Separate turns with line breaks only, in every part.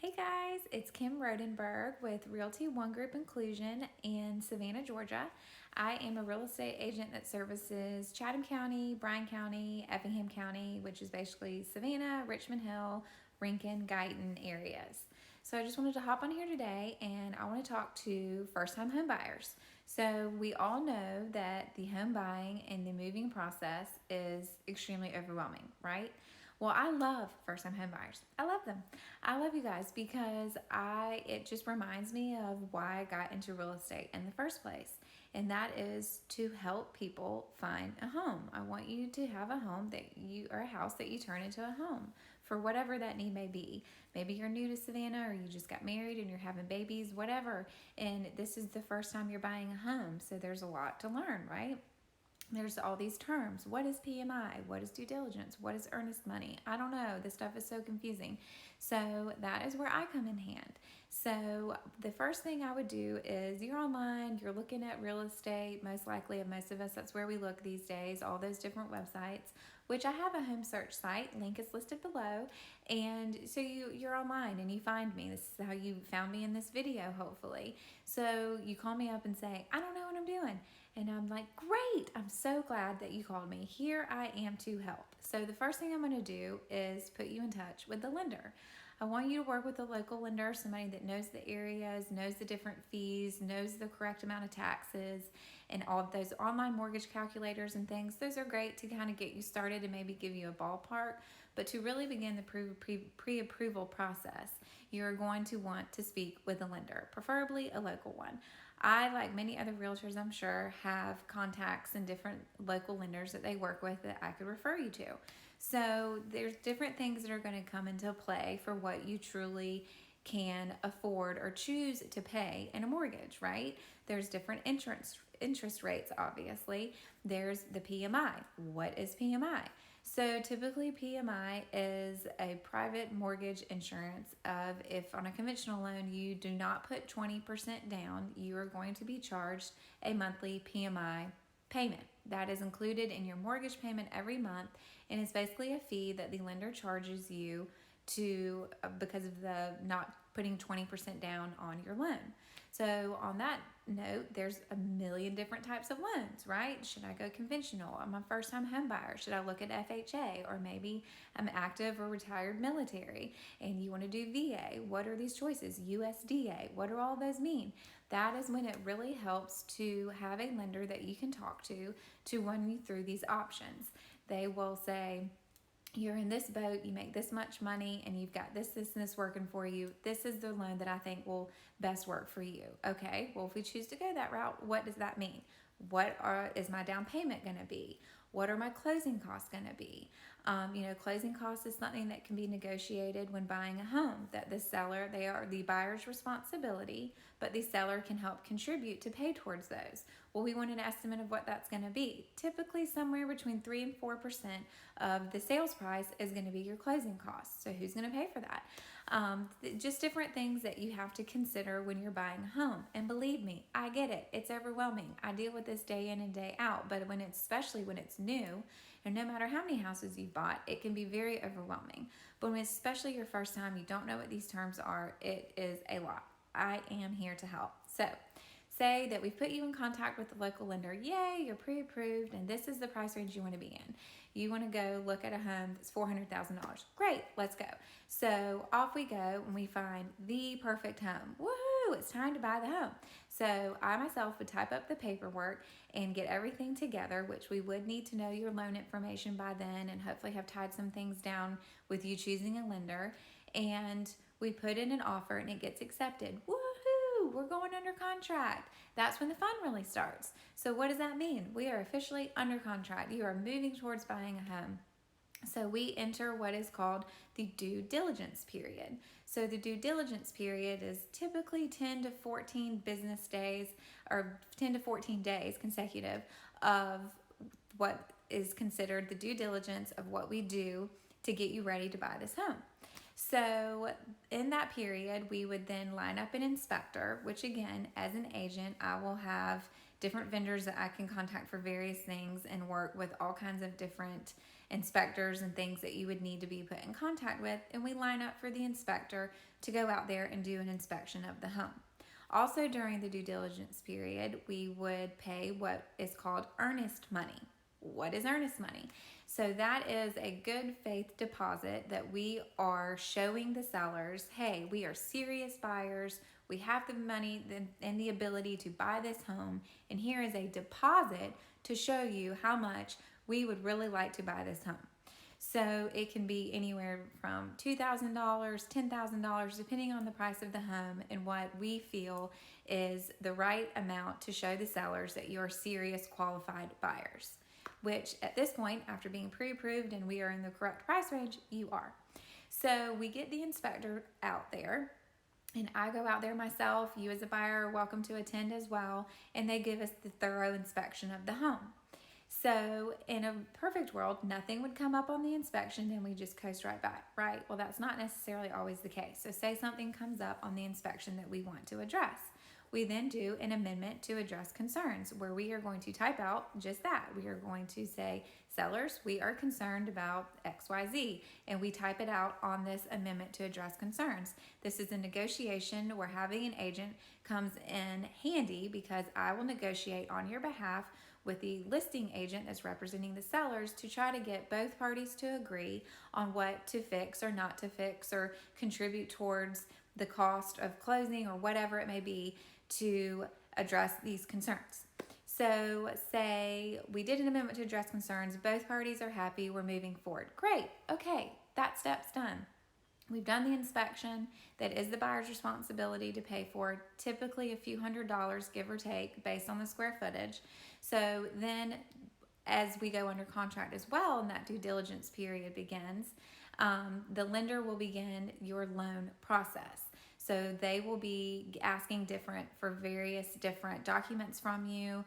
Hey guys, it's Kim Rodenberg with Realty One Group Inclusion in Savannah, Georgia. I am a real estate agent that services Chatham County, Bryan County, Effingham County, which is basically Savannah, Richmond Hill, Rincon, Guyton areas. So I just wanted to hop on here today and I want to talk to first-time home buyers. So we all know that the home buying and the moving process is extremely overwhelming, right? Well, I love first-time home buyers. I love them. I love you guys because it just reminds me of why I got into real estate in the first place. And that is to help people find a home. I want you to have a home or a house that you turn into a home for whatever that need may be. Maybe you're new to Savannah or you just got married and you're having babies, whatever. And this is the first time you're buying a home. So there's a lot to learn, right? There's all these terms. What is PMI? What is due diligence? What is earnest money? I don't know. This stuff is so confusing. So that is where I come in hand. So the first thing I would do is you're online, you're looking at real estate, most likely, of most of us, that's where we look these days, all those different websites, which I have a home search site. Link is listed below. And so you're online and you find me. This is how you found me in this video, hopefully. So you call me up and say, I don't know what I'm doing. And I'm like, great, I'm so glad that you called me. Here I am to help. So the first thing I'm going to do is put you in touch with the lender. I want you to work with a local lender, somebody that knows the areas, knows the different fees, knows the correct amount of taxes, and all of those online mortgage calculators and things. Those are great to kind of get you started and maybe give you a ballpark. But to really begin the pre-approval process, you're going to want to speak with a lender, preferably a local one. I, like many other realtors, I'm sure, have contacts and different local lenders that they work with that I could refer you to. So there's different things that are going to come into play for what you truly can afford or choose to pay in a mortgage, right? There's different interest rates, obviously. There's the PMI. What is PMI? So typically PMI is a private mortgage insurance of if on a conventional loan you do not put 20% down, you are going to be charged a monthly PMI payment. That is included in your mortgage payment every month, and it's basically a fee that the lender charges you to because of the not putting 20% down on your loan. So on that note, there's a million different types of loans, right? Should I go conventional? I'm a first-time home buyer. Should I look at FHA? Or maybe I'm active or retired military and you want to do VA. What are these choices? USDA. What do all those mean? That is when it really helps to have a lender that you can talk to run you through these options. They will say, you're in this boat, you make this much money, and you've got this, and this working for you. This is the loan that I think will best work for you. Okay, well, if we choose to go that route, what does that mean? Is my down payment going to be? What are my closing costs going to be? Closing costs is something that can be negotiated when buying a home, that they are the buyer's responsibility, but the seller can help contribute to pay towards those. Well, we want an estimate of what that's going to be. Typically, somewhere between 3 and 4% of the sales price is going to be your closing costs. So who's going to pay for that? Just different things that you have to consider when you're buying a home. And believe me, I get it. It's overwhelming. I deal with this day in and day out. But especially when it's new, and no matter how many houses you've bought, it can be very overwhelming. But when it's especially your first time, you don't know what these terms are, it is a lot. I am here to help. So say that we've put you in contact with the local lender. Yay, you're pre-approved, and this is the price range you want to be in. You want to go look at a home that's $400,000. Great, let's go. So off we go, and we find the perfect home. Woohoo, it's time to buy the home. So I myself would type up the paperwork and get everything together, which we would need to know your loan information by then, and hopefully have tied some things down with you choosing a lender. And we put in an offer, and it gets accepted. Woohoo! We're going under contract. That's when the fun really starts. So what does that mean? We are officially under contract. You are moving towards buying a home. So we enter what is called the due diligence period. So the due diligence period is typically 10 to 14 business days, or 10 to 14 days consecutive of what is considered the due diligence of what we do to get you ready to buy this home. So in that period, we would then line up an inspector, which again, as an agent, I will have different vendors that I can contact for various things and work with all kinds of different inspectors and things that you would need to be put in contact with, and we line up for the inspector to go out there and do an inspection of the home. Also, during the due diligence period, we would pay what is called earnest money. What is earnest money? So that is a good faith deposit that we are showing the sellers, hey, we are serious buyers. We have the money and the ability to buy this home, and here is a deposit to show you how much we would really like to buy this home. So it can be anywhere from $2,000, $10,000, depending on the price of the home and what we feel is the right amount to show the sellers that you're serious qualified buyers, which at this point, after being pre-approved and we are in the correct price range, you are. So we get the inspector out there, and I go out there myself. You as a buyer are welcome to attend as well, and they give us the thorough inspection of the home. So in a perfect world, nothing would come up on the inspection and we just coast right by, right? Well, that's not necessarily always the case. So say something comes up on the inspection that we want to address. We then do an amendment to address concerns, where we are going to type out just that. We are going to say, sellers, we are concerned about XYZ, and we type it out on this amendment to address concerns. This is a negotiation where having an agent comes in handy, because I will negotiate on your behalf with the listing agent that's representing the sellers to try to get both parties to agree on what to fix or not to fix, or contribute towards the cost of closing or whatever it may be to address these concerns. So say we did an amendment to address concerns, both parties are happy, we're moving forward. Great, okay, that step's done. We've done the inspection that is the buyer's responsibility to pay for, typically a few $100s, give or take, based on the square footage. So then as we go under contract as well, and that due diligence period begins, the lender will begin your loan process. So they will be asking for various different documents from you,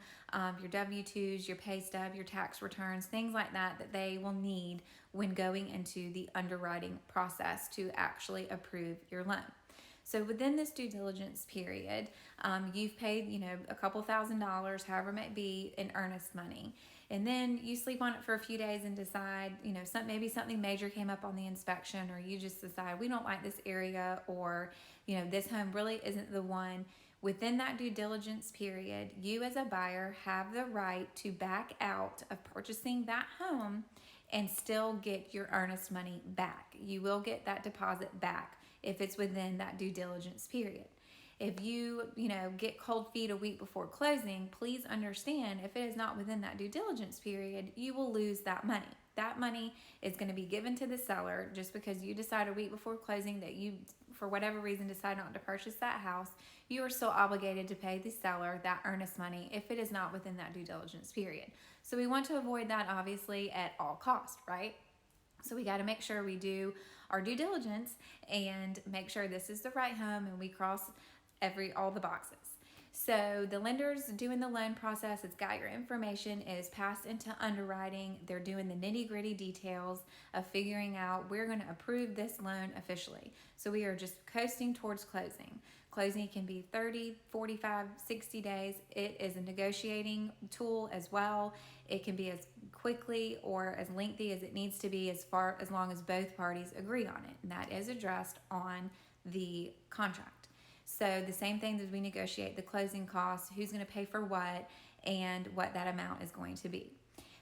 your W-2s, your pay stub, your tax returns, things like that they will need when going into the underwriting process to actually approve your loan. So within this due diligence period, you've paid, a couple $1,000s, however it may be, in earnest money. And then you sleep on it for a few days and decide, maybe something major came up on the inspection, or you just decide we don't like this area, or, this home really isn't the one. Within that due diligence period, you as a buyer have the right to back out of purchasing that home and still get your earnest money back. You will get that deposit back if it's within that due diligence period. If you, get cold feet a week before closing, please understand, if it is not within that due diligence period, you will lose that money. That money is going to be given to the seller just because you decide a week before closing that you, for whatever reason, decide not to purchase that house. You are still obligated to pay the seller that earnest money if it is not within that due diligence period. So we want to avoid that, obviously, at all costs, right? So we got to make sure we do our due diligence and make sure this is the right home, and we cross all the boxes. So the lender's doing the loan process. It's got your information. It is passed into underwriting. They're doing the nitty-gritty details of figuring out, we're going to approve this loan officially. So we are just coasting towards closing. Closing can be 30, 45, 60 days. It is a negotiating tool as well. It can be as quickly or as lengthy as it needs to be, as long as both parties agree on it. And that is addressed on the contract. So the same thing as we negotiate the closing costs, who's going to pay for what, and what that amount is going to be.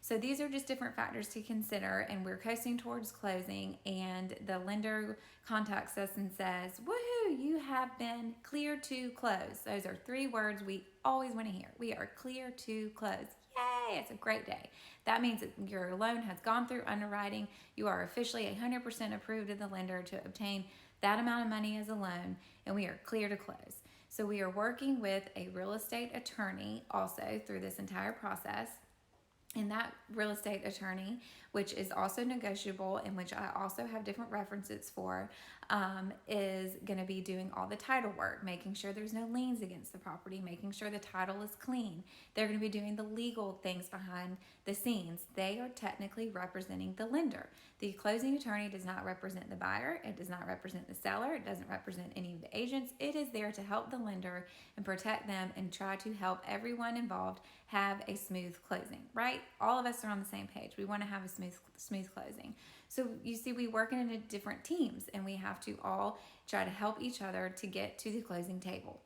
So these are just different factors to consider, and we're coasting towards closing, and the lender contacts us and says, woohoo, you have been clear to close. Those are 3 words we always want to hear. We are clear to close. Yay, it's a great day. That means that your loan has gone through underwriting. You are officially 100% approved of the lender to obtain that amount of money as a loan, and we are clear to close. So we are working with a real estate attorney also through this entire process. And that real estate attorney, which is also negotiable and which I also have different references for, is going to be doing all the title work, making sure there's no liens against the property, making sure the title is clean. They're going to be doing the legal things behind the scenes. They are technically representing the lender. The closing attorney does not represent the buyer. It does not represent the seller. It doesn't represent any of the agents. It is there to help the lender and protect them and try to help everyone involved have a smooth closing, right? All of us are on the same page. We want to have a smooth closing. So you see, we work in different teams, and we have to all try to help each other to get to the closing table.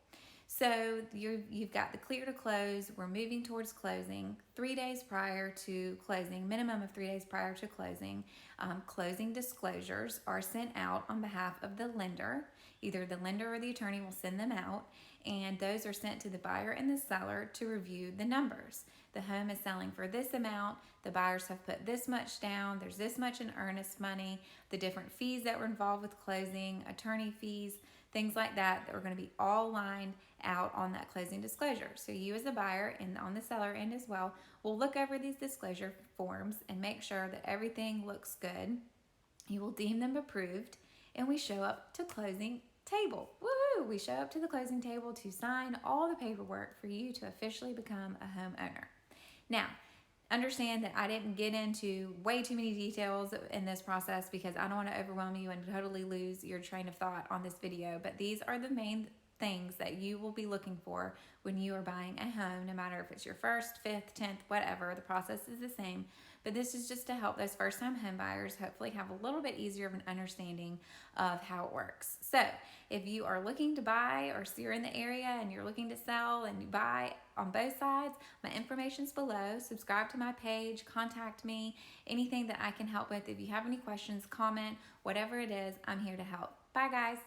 So you've got the clear to close. We're moving towards closing 3 days prior to closing, minimum of 3 days prior to closing. Closing disclosures are sent out on behalf of the lender. Either the lender or the attorney will send them out, and those are sent to the buyer and the seller to review the numbers. The home is selling for this amount. The buyers have put this much down. There's this much in earnest money. The different fees that were involved with closing, attorney fees, things like that are going to be all lined out on that closing disclosure. So you as a buyer and on the seller end as well will look over these disclosure forms and make sure that everything looks good. You will deem them approved, and we show up to closing table. Woohoo! We show up to the closing table to sign all the paperwork for you to officially become a homeowner. Now, understand that I didn't get into way too many details in this process because I don't want to overwhelm you and totally lose your train of thought on this video, but these are the main things that you will be looking for when you are buying a home, no matter if it's your first, fifth, 10th, whatever. The process is the same, but this is just to help those first-time home buyers hopefully have a little bit easier of an understanding of how it works. So if you are looking to buy, or you're in the area and you're looking to sell and you buy on both sides, my information's below. Subscribe to my page, contact me, anything that I can help with. If you have any questions, comment, whatever it is, I'm here to help. Bye guys.